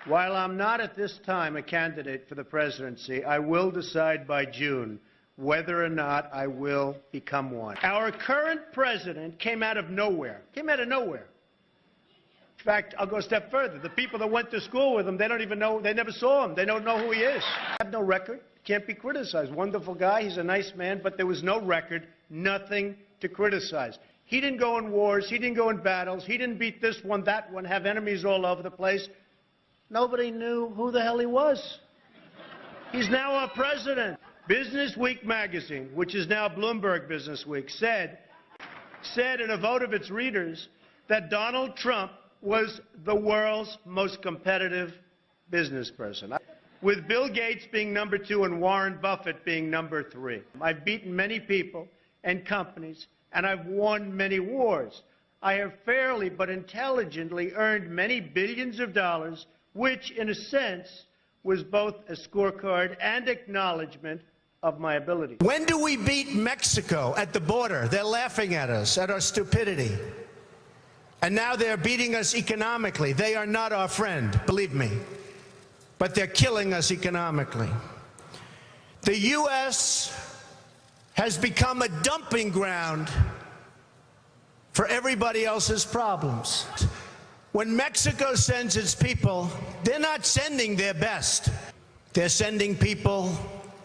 While I'm not at this time a candidate for the presidency, I will decide by June whether or not I will become one. Our current president came out of nowhere. In fact, I'll go a step further. The people that went to school with him, they don't even know, they never saw him. They don't know who he is. I have no record. Can't be criticized. Wonderful guy. He's a nice man, but there was no record, nothing to criticize. He didn't go in wars. He didn't go in battles. He didn't beat this one, that one, have enemies all over the place. Nobody knew who the hell he was. He's now our president. Business Week magazine, which is now Bloomberg Business Week, said in a vote of its readers that Donald Trump was the world's most competitive business person, with Bill Gates being number 2 and Warren Buffett being number 3. I've beaten many people and companies, and I've won many wars. I have fairly but intelligently earned many billions of dollars, which, in a sense, was both a scorecard and acknowledgement of my ability. When do we beat Mexico at the border? They're laughing at us, at our stupidity. And now they're beating us economically. They are not our friend, believe me. But they're killing us economically. The U.S. has become a dumping ground for everybody else's problems. When Mexico sends its people, they're not sending their best. They're sending people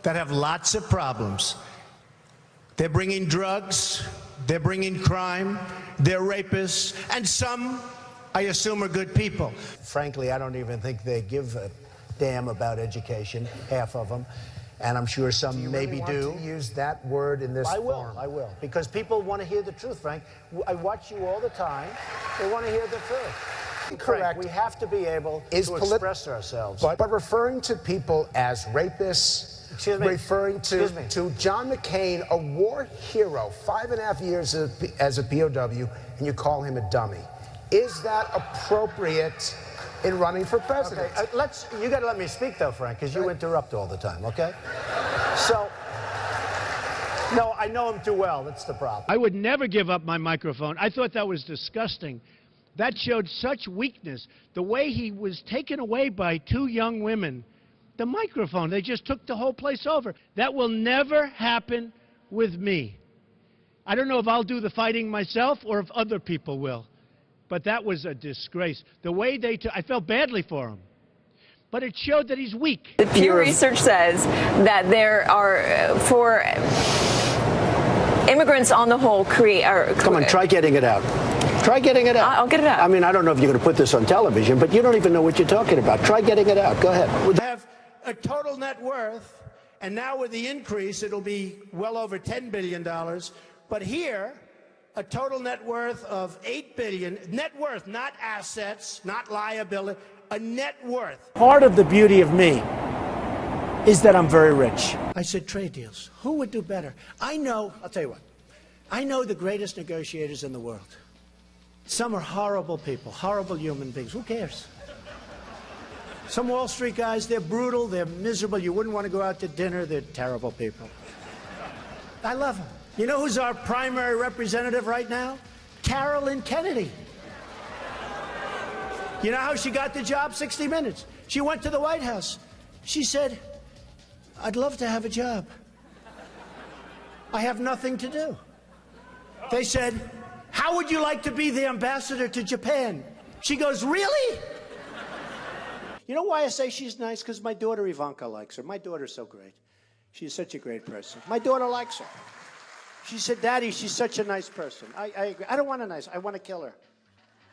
that have lots of problems. They're bringing drugs, they're bringing crime, they're rapists, and some, I assume, are good people. Frankly, I don't even think they give a damn about education, half of them. And I'm sure some maybe do. Want to use that word in this forum? I will. Because people want to hear the truth, Frank. I watch you all the time. They want to hear the truth. Correct. We have to be able to express ourselves. But referring to people as rapists, referring to John McCain, a war hero, 5.5 years as a POW, and you call him a dummy. Is that appropriate in running for president? Okay, you got to let me speak, though, Frank, because you interrupt all the time, okay? So, no, I know him too well. That's the problem. I would never give up my microphone. I thought that was disgusting. That showed such weakness. The way he was taken away by 2 young women, the microphone, they just took the whole place over. That will never happen with me. I don't know if I'll do the fighting myself or if other people will. But that was a disgrace. The way they I felt badly for him. But it showed that he's weak. The Pew Research says that there are, for immigrants on the whole, Come on, try getting it out. Try getting it out. I'll get it out. I mean, I don't know if you're going to put this on television, but you don't even know what you're talking about. Try getting it out. Go ahead. We have a total net worth, and now with the increase, it'll be well over $10 billion. But here, a total net worth of $8 billion. Net worth, not assets, not liability, a net worth. Part of the beauty of me is that I'm very rich. I said trade deals. Who would do better? I know, I'll tell you what, I know the greatest negotiators in the world. Some are horrible people, horrible human beings. Who cares? Some Wall Street guys, they're brutal, they're miserable. You wouldn't want to go out to dinner. They're terrible people. I love them. You know who's our primary representative right now? Carolyn Kennedy. You know how she got the job? 60 Minutes. She went to the White House. She said, I'd love to have a job. I have nothing to do. They said, how would you like to be the ambassador to Japan? She goes, really? You know why I say she's nice? Because my daughter Ivanka likes her. My daughter's so great. She's such a great person. My daughter likes her. She said, Daddy, she's such a nice person. I agree. I don't want a nice, I want to kill her.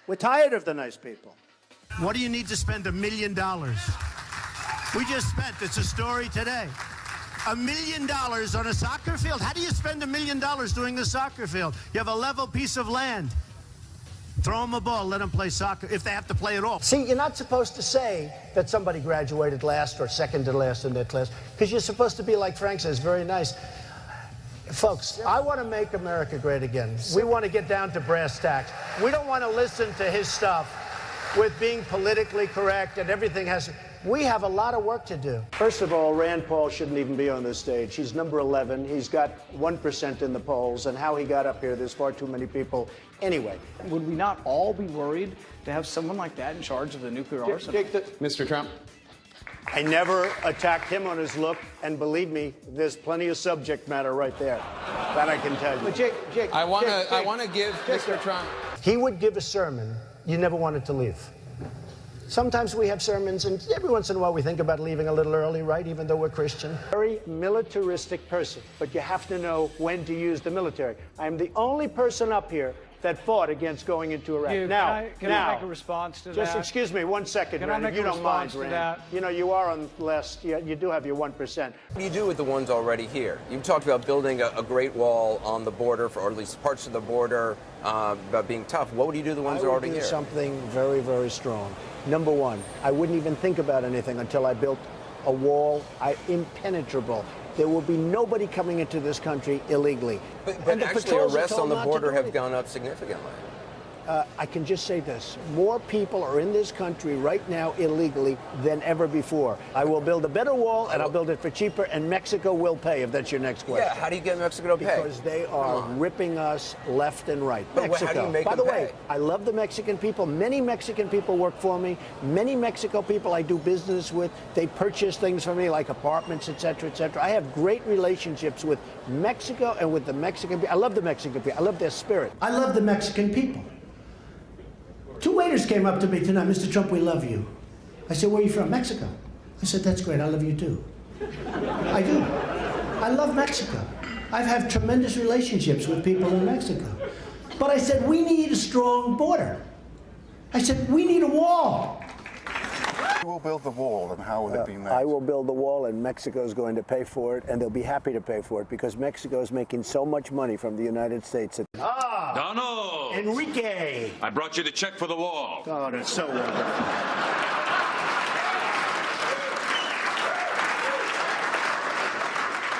We're tired of the nice people. What do you need to spend $1 million? We just spent, it's a story today, $1 million on a soccer field. How do you spend $1 million doing a soccer field? You have a level piece of land. Throw them a ball, let them play soccer, if they have to play at all. See, you're not supposed to say that somebody graduated last or second to last in their class, because you're supposed to be, like Frank says, very nice. Folks, I want to make America great again. We want to get down to brass tacks. We don't want to listen to his stuff with being politically correct and everything has... We have a lot of work to do. First of all, Rand Paul shouldn't even be on this stage. He's number 11. He's got 1% in the polls, and how he got up here, there's far too many people anyway. Would we not all be worried to have someone like that in charge of the nuclear arsenal? Mr. Trump? I never attacked him on his look, and believe me, there's plenty of subject matter right there. That I can tell you. But Jake, I want to give Mr. Trump. he would give a sermon you never wanted to leave. Sometimes we have sermons, and every once in a while we think about leaving a little early, right, even though we're Christian. Very militaristic person, but you have to know when to use the military. I am the only person up here that fought against going into Iraq. Can I make a response to that? Just excuse me 1 second, Can I Rand, make if you a don't mind, response to Rand. that? You know, you are on less, you do have your 1%. What do you do with the ones already here? You've talked about building a great wall on the border, or at least parts of the border, about being tough. What would you do with the ones that are already I would do here? something very, very strong. Number one, I wouldn't even think about anything until I built a wall, impenetrable. There will be nobody coming into this country illegally. But And the actually, patrols are arrests told on the not to border do have anything. gone up significantly. I can just say this. More people are in this country right now illegally than ever before. I will build a better wall, and I'll build it for cheaper, and Mexico will pay, if that's your next question. Yeah, how do you get Mexico to pay? Because they are ripping us left and right. But Mexico. how do you make By them the way, pay? I love the Mexican people. Many Mexican people work for me. Many Mexico people I do business with. They purchase things for me, like apartments, et cetera, et cetera. I have great relationships with Mexico and with the Mexican people. I love the Mexican people. I love their spirit. I love the Mexican people. Two waiters came up to me tonight. Mr. Trump, we love you. I said, where are you from? Mexico. I said, that's great. I love you too. I do. I love Mexico. I've had tremendous relationships with people in Mexico. But I said, we need a strong border. I said, we need a wall. Who will build the wall, and how will it be made? I will build the wall, and Mexico is going to pay for it, and they'll be happy to pay for it because Mexico is making so much money from the United States. Donald! Enrique! I brought you the check for the wall. Oh, that's so well done.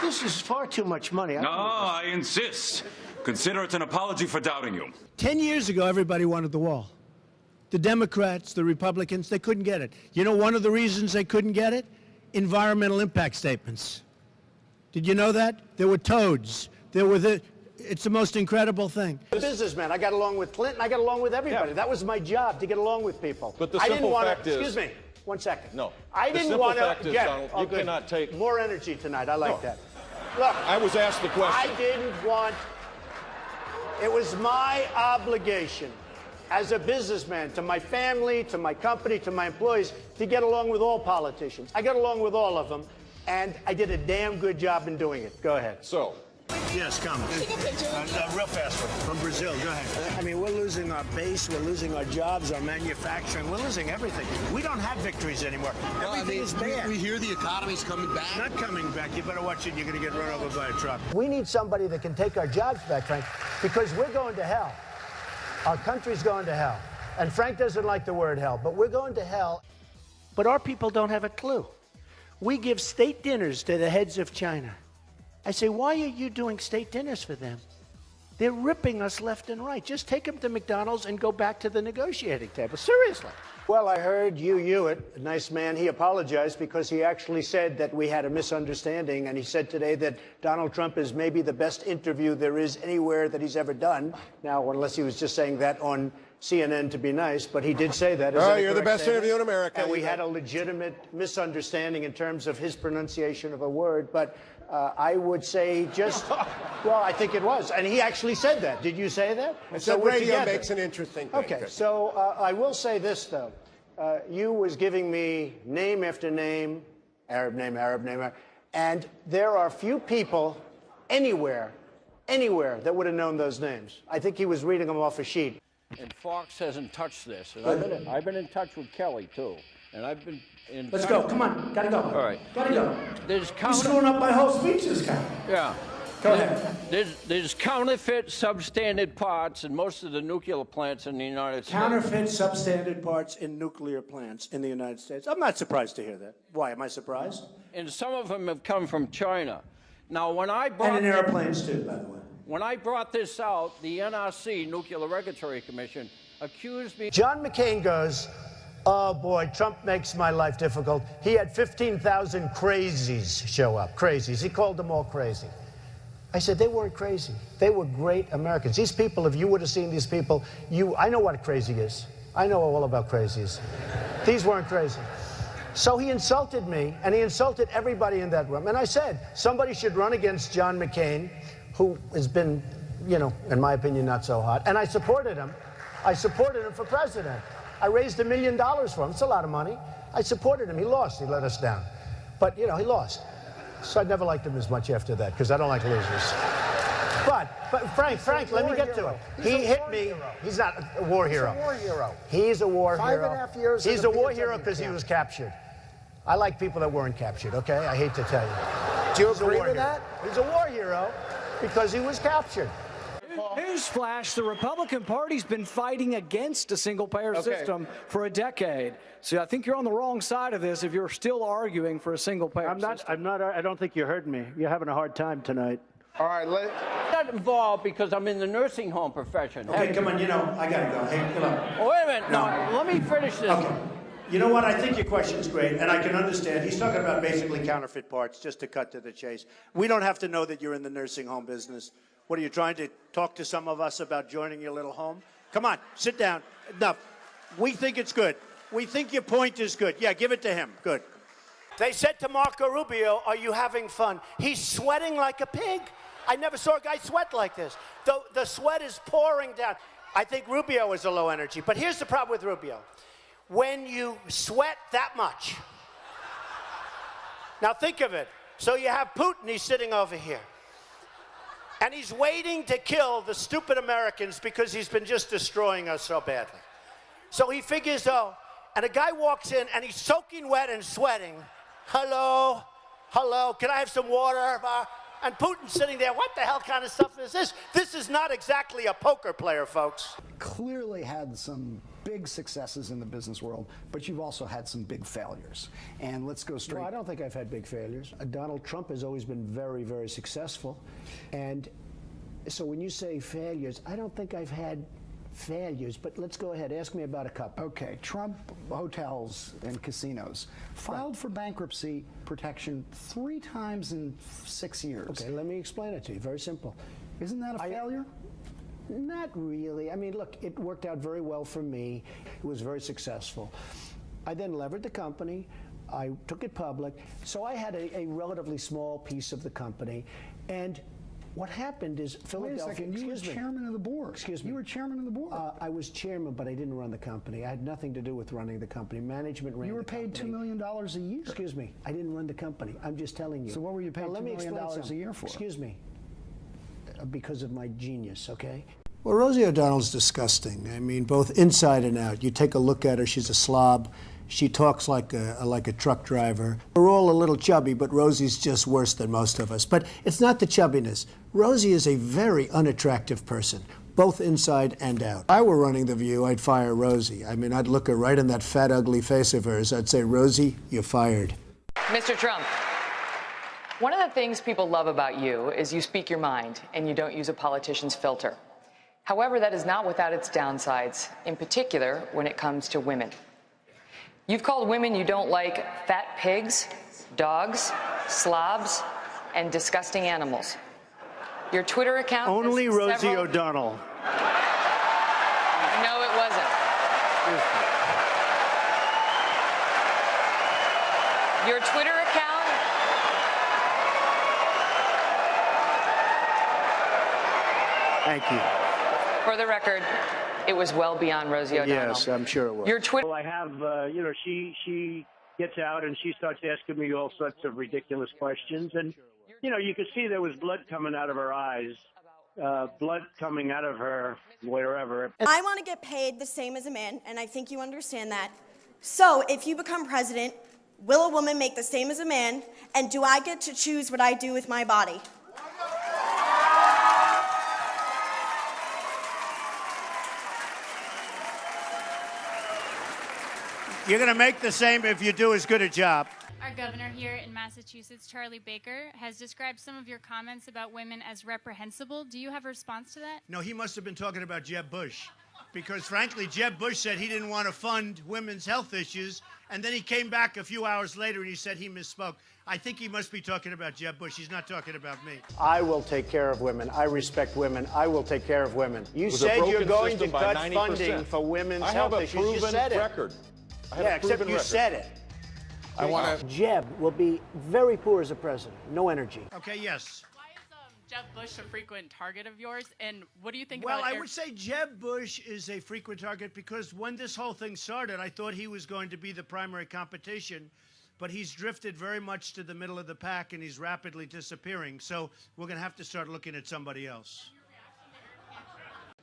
This is far too much money. No, I insist. Consider it an apology for doubting you. 10 years ago, everybody wanted the wall. The Democrats, the Republicans, they couldn't get it. You know one of the reasons they couldn't get it? Environmental impact statements. Did you know that? There were toads. There were it's the most incredible thing. A businessman. I got along with Clinton. I got along with everybody. Yeah. That was my job, to get along with people. But the I didn't simple want fact to, is- excuse me, 1 second. No. I The didn't simple want fact to. is, Jeff, Donald, oh, you good. cannot take- More energy tonight. I like No. that. Look, I was asked the question. I didn't want. It was my obligation as a businessman to my family, to my company, to my employees, to get along with all politicians. I got along with all of them, and I did a damn good job in doing it. Go ahead. So, Yes, come. Real fast one. From Brazil, go ahead. I mean, we're losing our base, we're losing our jobs, our manufacturing, we're losing everything. We don't have victories anymore. Everything is bad. We hear the economy's coming back. Not coming back. You better watch it. You're going to get run over by a truck. We need somebody that can take our jobs back, Frank, because we're going to hell. Our country's going to hell. And Frank doesn't like the word hell, but we're going to hell. But our people don't have a clue. We give state dinners to the heads of China. I say, why are you doing state dinners for them? They're ripping us left and right. Just take them to McDonald's and go back to the negotiating table. Seriously. Well, I heard Hugh Hewitt, a nice man, he apologized because he actually said that we had a misunderstanding, and he said today that Donald Trump is maybe the best interview there is anywhere that he's ever done. Now, unless he was just saying that on CNN to be nice, but he did say that. Oh, you're the best interview in America. And we had a legitimate misunderstanding in terms of his pronunciation of a word, but I would say just, well, I think it was. And he actually said that. Did you say that? I said we're radio together. makes an interesting thing. Okay, so I will say this, though. You was giving me name after name, Arab name, and there are few people anywhere that would have known those names. I think he was reading them off a sheet. And Fox hasn't touched this. And I've been in touch with Kelly, too. And I've been in Let's go. Come on. Gotta go. All right. Gotta go. There's You're screwing up my whole speech this guy. Yeah. Go ahead. There's counterfeit, substandard parts in most of the nuclear plants in the United States. Counterfeit substandard parts in nuclear plants in the United States. I'm not surprised to hear that. Why? Am I surprised? And some of them have come from China. Now, when I brought And in airplanes, too, by the way. When I brought this out, the NRC, Nuclear Regulatory Commission, accused me. John McCain goes, oh, boy, Trump makes my life difficult. He had 15,000 crazies show up. Crazies. He called them all crazy. I said, they weren't crazy. They were great Americans. These people, if you would have seen these people, I know what crazy is. I know all about crazies. These weren't crazy. So he insulted me, and he insulted everybody in that room. And I said, somebody should run against John McCain, who has been, you know, in my opinion, not so hot. And I supported him. I supported him for president. I raised $1 million for him. It's a lot of money. I supported him. He lost. He let us down. But, you know, he lost. So I never liked him as much after that, because I don't like losers. But Frank, let me get to it. He hit me. He's not a war hero. He's a war hero. He's a war hero. 5.5 years. He's a war hero because he was captured. I like people that weren't captured, okay? I hate to tell you. Do you agree with that? He's a war hero because he was captured. Newsflash, the Republican Party's been fighting against a single-payer system for a decade. So I think you're on the wrong side of this if you're still arguing for a single-payer system. I don't think you heard me. You're having a hard time tonight. All right, I'm not involved because I'm in the nursing home profession. Okay, come on, you know, I gotta go. Hey, come on. Oh, wait a minute. No, let me finish this. Okay. You know what? I think your question's great, and I can understand. He's talking about basically counterfeit parts, just to cut to the chase. We don't have to know that you're in the nursing home business. What are you trying to talk to some of us about joining your little home? Come on, sit down. Enough. We think it's good. We think your point is good. Yeah, give it to him. Good. They said to Marco Rubio, are you having fun? He's sweating like a pig. I never saw a guy sweat like this. The sweat is pouring down. I think Rubio is a low energy, but here's the problem with Rubio. When you sweat that much, now think of it. So you have Putin, he's sitting over here. And he's waiting to kill the stupid Americans because he's been just destroying us so badly. So he figures, oh, and a guy walks in and he's soaking wet and sweating. Hello, hello, can I have some water? And Putin's sitting there, what the hell kind of stuff is this? This is not exactly a poker player, folks. Clearly had some big successes in the business world, but you've also had some big failures. And let's go straight. No, I don't think I've had big failures. Donald Trump has always been very, very successful. And so when you say failures, I don't think I've had failures, but let's go ahead. Ask me about a couple. Okay, Trump hotels and casinos filed for bankruptcy protection 3 times in 6 years. Okay, let me explain it to you. Very simple. Isn't that a failure? Not really. I mean, look, it worked out very well for me. It was very successful. I then levered the company. I took it public. So I had a relatively small piece of the company. And what happened is Philadelphia. Wait a second, you were chairman of the board. Excuse me. You were chairman of the board. I was chairman, but I didn't run the company. I had nothing to do with running the company. Management ran the company. You were paid $2 million a year. Excuse me. I didn't run the company. I'm just telling you. So what were you paid $2 million a year for? Excuse me. Because of my genius, okay? Well, Rosie O'Donnell's disgusting. I mean, both inside and out. You take a look at her, she's a slob. She talks like a truck driver. We're all a little chubby, but Rosie's just worse than most of us. But it's not the chubbiness. Rosie is a very unattractive person, both inside and out. If I were running The View, I'd fire Rosie. I mean, I'd look her right in that fat, ugly face of hers. I'd say, Rosie, you're fired. Mr. Trump, one of the things people love about you is you speak your mind and you don't use a politician's filter. However, that is not without its downsides, in particular when it comes to women. You've called women you don't like fat pigs, dogs, slobs, and disgusting animals. Your Twitter account... Only Rosie O'Donnell. No, it wasn't. Your Twitter account... Thank you. For the record, it was well beyond Rosie O'Donnell. Yes, I'm sure it was. Your Twitter... Well, I have, you know, she gets out and she starts asking me all sorts of ridiculous questions. And, you know, you could see there was blood coming out of her eyes, blood coming out of her wherever. I want to get paid the same as a man, and I think you understand that. So if you become president, will a woman make the same as a man? And do I get to choose what I do with my body? You're going to make the same if you do as good a job. Our governor here in Massachusetts, Charlie Baker, has described some of your comments about women as reprehensible. Do you have a response to that? No, he must have been talking about Jeb Bush. because, frankly, Jeb Bush said he didn't want to fund women's health issues, and then he came back a few hours later and he said he misspoke. I think he must be talking about Jeb Bush. He's not talking about me. I will take care of women. I respect women. I will take care of women. You said you're going to cut funding for women's health issues. You said it. Yeah, except you said it. I want to. Jeb will be very poor as a president. No energy. Okay, yes. Why is Jeb Bush a frequent target of yours? And what do you think Well, about I would say Jeb Bush is a frequent target because when this whole thing started, I thought he was going to be the primary competition. But he's drifted very much to the middle of the pack, and he's rapidly disappearing. So we're going to have to start looking at somebody else.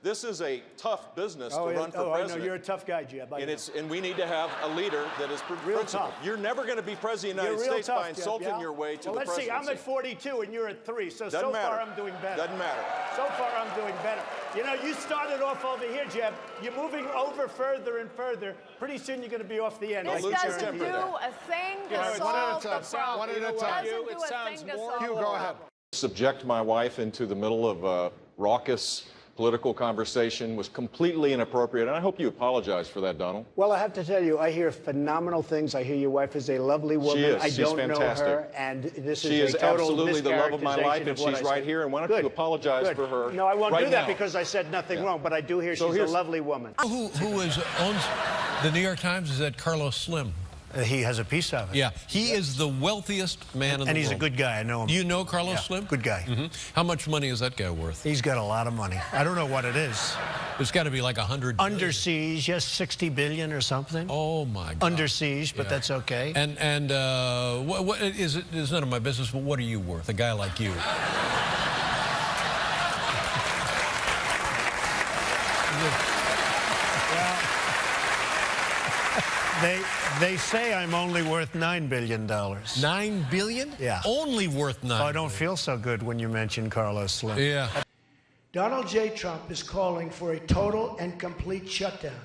This is a tough business to run for president. I know. You're a tough guy, Jeb. And we need to have a leader that is principled. You're never going to be president of the United States by insulting your way to the presidency. Let's see. I'm at 42 and you're at 3. So Doesn't matter. far I'm doing better. Doesn't matter. So far I'm doing better. You know, you started off over here, Jeb. You're moving over further and further. Pretty soon you're going to be off the end. This doesn't do a thing to solve the problem. One at a time. It sounds more. Hugh, go ahead. Subject my wife into the middle of a raucous political conversation was completely inappropriate, and I hope you apologize for that, Donald. Well, I have to tell you, I hear phenomenal things. I hear your wife is a lovely woman. She is. I She's don't fantastic. know her, and this she is is a total absolutely the love of my life, and mischaracterization of what she's I right said. here. And why don't you apologize for her? No, I won't right do that now. because I said nothing wrong, but I do hear she's a lovely woman. Who owns the New York Times? Is that Carlos Slim? He has a piece of it. Yeah, he is the wealthiest man in the world. And he's a good guy. I know him. You know Carlos Slim? Good guy. How much money is that guy worth? He's got a lot of money. I don't know what it is. It's got to be like 100 Under billion. siege, yes, 60 billion or something. Oh my God. Under siege, but that's okay. And what is it? It's none of my business. But what are you worth? A guy like you. They say I'm only worth $9 billion. $9 billion? Yeah. Only worth $9 billion. I don't feel so good when you mention Carlos Slim. Yeah. Donald J. Trump is calling for a total and complete shutdown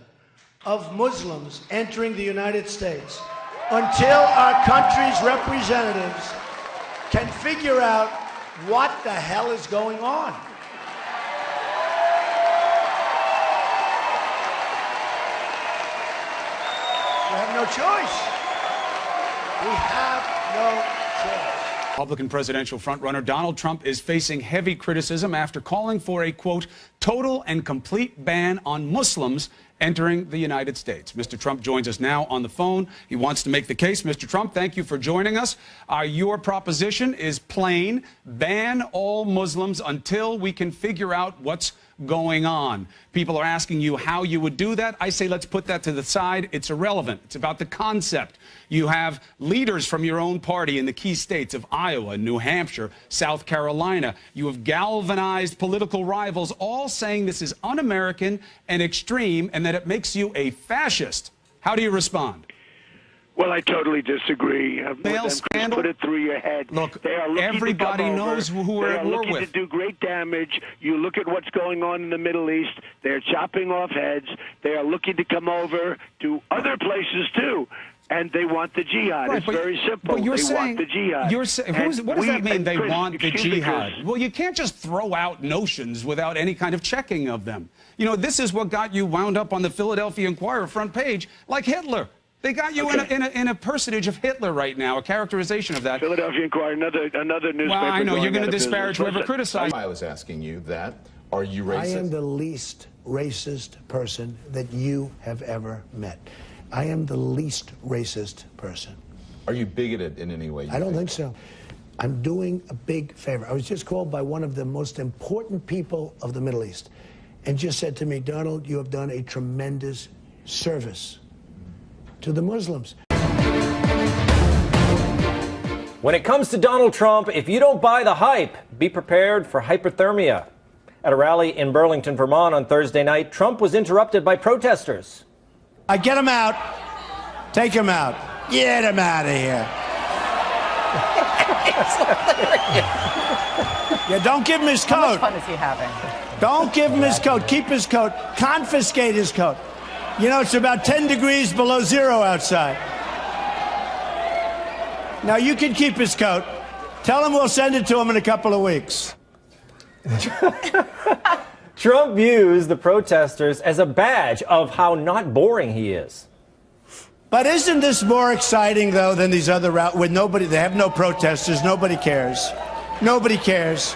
of Muslims entering the United States until our country's representatives can figure out what the hell is going on. We have no choice. We have no choice. Republican presidential frontrunner Donald Trump is facing heavy criticism after calling for a, quote, total and complete ban on Muslims entering the United States. Mr. Trump joins us now on the phone. He wants to make the case. Mr. Trump, thank you for joining us. Your proposition is plain: ban all Muslims until we can figure out what's going on. People are asking you how you would do that. I say let's put that to the side. It's irrelevant. It's about the concept. You have leaders from your own party in the key states of Iowa, New Hampshire, South Carolina. You have galvanized political rivals all saying this is un-American and extreme and that it makes you a fascist. How do you respond? Well, I totally disagree. Put it through your head. Look, they are everybody knows who we're at war with. They are looking to do great damage. You look at what's going on in the Middle East. They're chopping off heads. They are looking to come over to other places, too. And they want the jihad. Right, it's very simple. But you're they saying, want the jihad. What does that mean, they Chris, want the jihad? Well, you can't just throw out notions without any kind of checking of them. You know, this is what got you wound up on the Philadelphia Inquirer front page, like Hitler. They got you in a personage of Hitler right now, a characterization of that. Philadelphia Inquirer, another newspaper. Well, I know you're going to disparage whoever criticized. I was asking you that. Are you racist? I am the least racist person that you have ever met. I am the least racist person. Are you bigoted in any way? I don't think so. I'm doing a big favor. I was just called by one of the most important people of the Middle East and just said to me, Donald, you have done a tremendous service to the Muslims. When it comes to Donald Trump, if you don't buy the hype, be prepared for hypothermia. At a rally in Burlington, Vermont on Thursday night, Trump was interrupted by protesters. I get him out. Take him out. Get him out of here. Yeah, don't give him his coat. How much fun is he having? Don't give him his coat. Keep his coat. Confiscate his coat. You know, it's about 10 degrees below zero outside. Now, you can keep his coat. Tell him we'll send it to him in a couple of weeks. Trump views the protesters as a badge of how not boring he is. But isn't this more exciting, though, than these other routes with nobody? They have no protesters. Nobody cares. Nobody cares.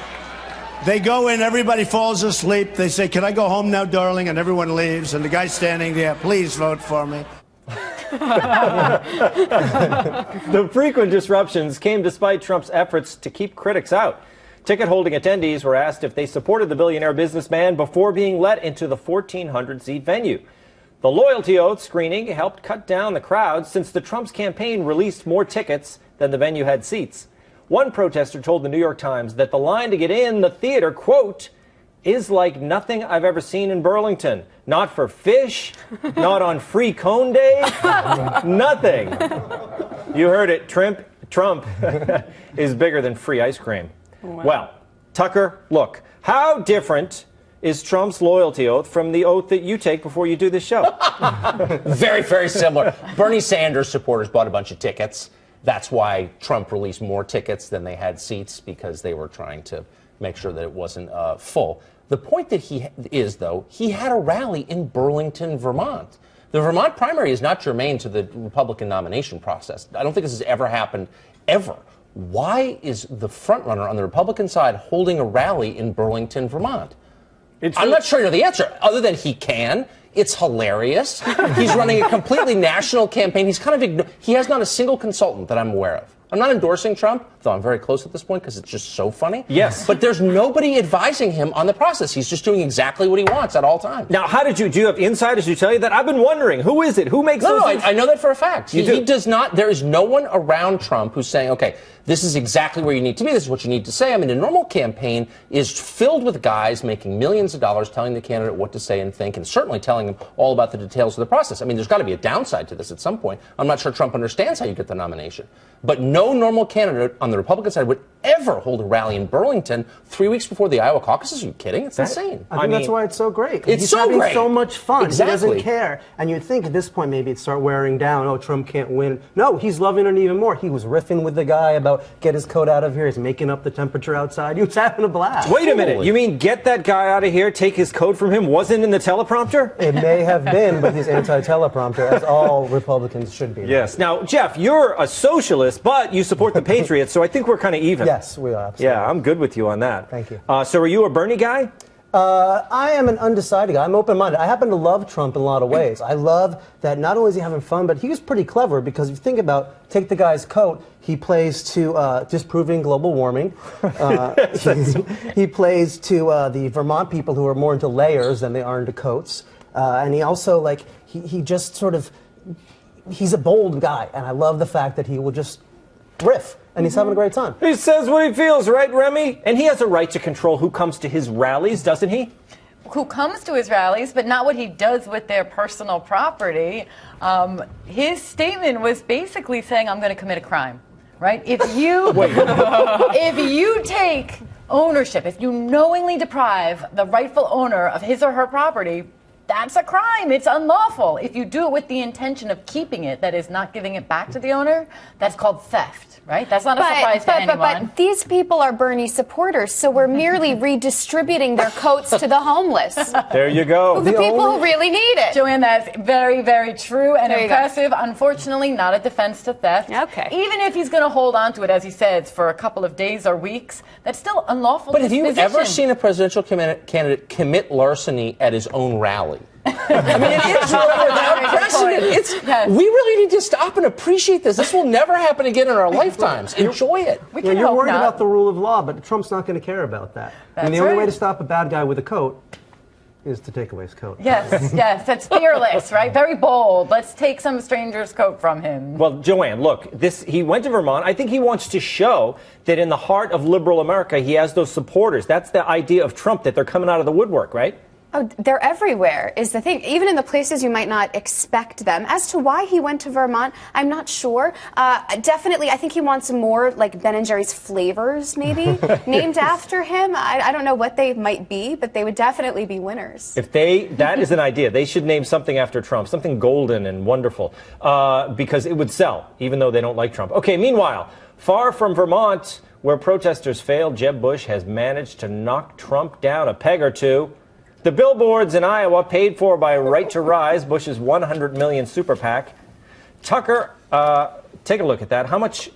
They go in, everybody falls asleep. They say, "Can I go home now, darling?" And everyone leaves. And the guy's standing there, "Please vote for me." The frequent disruptions came despite Trump's efforts to keep critics out. Ticket-holding attendees were asked if they supported the billionaire businessman before being let into the 1,400-seat venue. The loyalty oath screening helped cut down the crowd since the Trump's campaign released more tickets than the venue had seats. One protester told the New York Times that the line to get in the theater, quote, is like nothing I've ever seen in Burlington. Not for fish, not on free cone day, nothing. You heard it, Trump is bigger than free ice cream. Wow. Well, Tucker, look, how different is Trump's loyalty oath from the oath that you take before you do this show? Very, very similar. Bernie Sanders supporters bought a bunch of tickets. That's why Trump released more tickets than they had seats, because they were trying to make sure that it wasn't full. The point that he had a rally in Burlington, Vermont. The Vermont primary is not germane to the Republican nomination process. I don't think this has ever happened, ever. Why is the frontrunner on the Republican side holding a rally in Burlington, Vermont? I'm not sure I know the answer, other than he can. It's hilarious. He's running a completely national campaign. He has not a single consultant that I'm aware of. I'm not endorsing Trump, though I'm very close at this point because it's just so funny. Yes. But there's nobody advising him on the process. He's just doing exactly what he wants at all times. Now, do you have insiders who tell you that? I've been wondering, who is it? Who makes those? No, I know that for a fact. He does not. There is no one around Trump who's saying, okay, this is exactly where you need to be. This is what you need to say. I mean, a normal campaign is filled with guys making millions of dollars telling the candidate what to say and think, and certainly telling him all about the details of the process. I mean, there's got to be a downside to this at some point. I'm not sure Trump understands how you get the nomination. But no normal candidate on the Republican side would ever hold a rally in Burlington 3 weeks before the Iowa caucuses. Are you kidding? It's insane. I think that's why it's so great. It's He's so having great. so much fun. Exactly. He doesn't care. And you'd think at this point maybe it'd start wearing down. Oh, Trump can't win. No, he's loving it even more. He was riffing with the guy about get his coat out of here. He's making up the temperature outside. He was having a blast. Wait a minute. You mean get that guy out of here, take his coat from him, wasn't in the teleprompter? It may have been, but he's anti-teleprompter, as all Republicans should be. Yes. Now, Jeff, you're a socialist, but you support the Patriots, so I think we're kind of even. Yes, we are. Absolutely. Yeah, I'm good with you on that. Thank you. So are you a Bernie guy? I am an undecided guy. I'm open-minded. I happen to love Trump in a lot of ways. I love that not only is he having fun, but he was pretty clever because if you think about, take the guy's coat, he plays to disproving global warming. He plays to the Vermont people who are more into layers than they are into coats. And he also, he just sort of, he's a bold guy. And I love the fact that he will just riff. And he's having a great time. He says what he feels, right, Remy? And he has a right to control who comes to his rallies, doesn't he? Who comes to his rallies, but not what he does with their personal property. His statement was basically saying, I'm going to commit a crime, right? If you, if you take ownership, if you knowingly deprive the rightful owner of his or her property, that's a crime. It's unlawful. If you do it with the intention of keeping it, that is not giving it back to the owner, that's called theft, right? That's not a surprise to anyone. But these people are Bernie supporters, so we're merely redistributing their coats to the homeless. There you go. The people who really need it. Joanne, that's very, very true and impressive. Unfortunately, not a defense to theft. Okay. Even if he's going to hold on to it, as he says, for a couple of days or weeks, that's still unlawful. But have you ever seen a presidential candidate commit larceny at his own rally? I mean, it is without precedent. We really need to stop and appreciate this. This will never happen again in our lifetimes. Enjoy it. You're worried about the rule of law, but Trump's not going to care about that. And the only way to stop a bad guy with a coat is to take away his coat. Yes, yes, that's fearless, right? Very bold. Let's take some stranger's coat from him. Well, Joanne, look, he went to Vermont. I think he wants to show that in the heart of liberal America, he has those supporters. That's the idea of Trump, that they're coming out of the woodwork, right? Oh, they're everywhere, is the thing. Even in the places you might not expect them. As to why he went to Vermont, I'm not sure. Definitely, I think he wants more like Ben & Jerry's flavors, maybe, named after him. I don't know what they might be, but they would definitely be winners. If that is an idea. They should name something after Trump, something golden and wonderful, because it would sell, even though they don't like Trump. Okay, meanwhile, far from Vermont, where protesters failed, Jeb Bush has managed to knock Trump down a peg or two. The billboards in Iowa paid for by Right to Rise, Bush's $100 million super PAC. Tucker, take a look at that. How much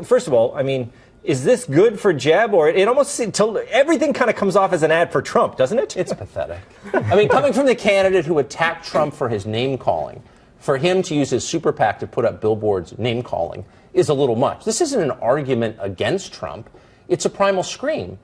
first of all, I mean, is this good for Jeb, or it almost everything kind of comes off as an ad for Trump, doesn't it? It's pathetic. I mean, coming from the candidate who attacked Trump for his name calling, for him to use his super PAC to put up billboards name calling is a little much. This isn't an argument against Trump. It's a primal scream.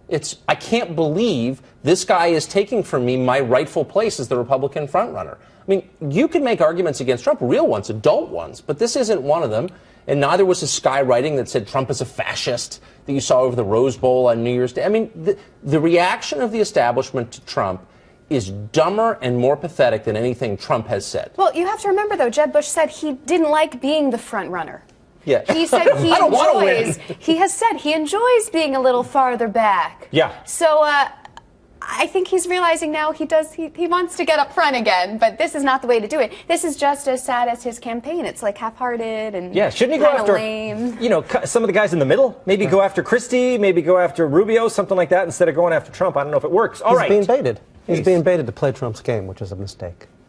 I can't believe this guy is taking from me my rightful place as the Republican frontrunner. I mean, you can make arguments against Trump, real ones, adult ones, but this isn't one of them. And neither was the skywriting that said Trump is a fascist that you saw over the Rose Bowl on New Year's Day. I mean, the reaction of the establishment to Trump is dumber and more pathetic than anything Trump has said. Well, you have to remember, though, Jeb Bush said he didn't like being the front runner. Yeah. He said he has said he enjoys being a little farther back. Yeah. So I think he's realizing now he wants to get up front again, but this is not the way to do it. This is just as sad as his campaign. It's like half-hearted and shouldn't he go after lame. Some of the guys in the middle? Maybe go after Christie, maybe go after Rubio, something like that, instead of going after Trump. I don't know if it works. All right. He's being baited. He's being baited to play Trump's game, which is a mistake.